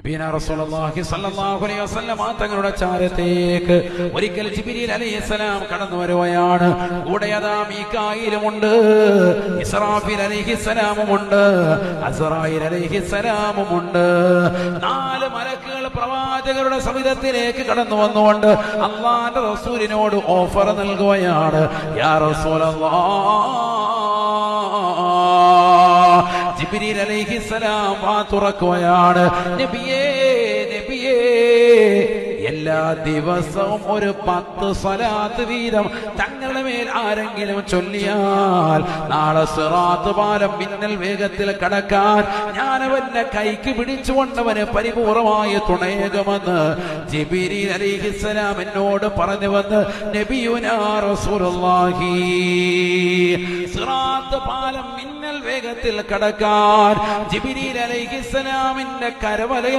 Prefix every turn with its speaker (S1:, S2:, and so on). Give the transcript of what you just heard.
S1: റസൂലുള്ളാഹി സ്വല്ലല്ലാഹു അലൈഹി വസല്ലം തങ്ങളുടെ ചാരത്തേക്ക് ഒരിക്കൽ ജിബ്രീൽ അലൈഹിസ്സലാം കടന്നു വരുകയാണ്. കൂടെ അതാ മീകായിലുമുണ്ട്, ഇസ്രാഫീൽ അലൈഹിസ്സലാമുമുണ്ട്, അസ്റായീൽ അലൈഹിസ്സലാമുമുണ്ട്. 4 മലക്കുകൾ പ്രവാചകരുടെ സവിധത്തിലേക്ക് കടന്നു വന്നുകൊണ്ട് അല്ലാഹുവിന്റെ റസൂലിനോട് ഓഫർ നൽകുകയാണ്. യാ റസൂലല്ലാഹ്, ജിബ്രീൽ അലൈഹിസ്സലാം വാ തുറക്കുകയാണ്. നബിയേ, നബിയേ, എല്ലാ ദിവസവും ഒരു 10 സ്വലാത്ത് വീതം തങ്ങളുടെ മേൽ ആരെങ്കിലും ചൊല്ലിയാൽ നാളെ സിറാത്ത് പാലം മിന്നൽ വേഗത്തിൽ കടക്കാൻ ഞാൻ അവന്റെ കൈക്ക് പിടിച്ചുകൊണ്ടവന് പരിപൂർണമായ തുണയേകുമെന്ന് ജിബ്രീൽ അലൈഹിസ്സലാം എന്നോട് പറഞ്ഞുവന്ന് നബിയുനാ റസൂലുള്ളാഹി. സിറാത്ത് പാലം മിന്നൽ വേഗത്തിൽ കടക്കാൻ ജിബ്രീൽ അലൈഹിസ്സലാമിന്റെ കരവലയ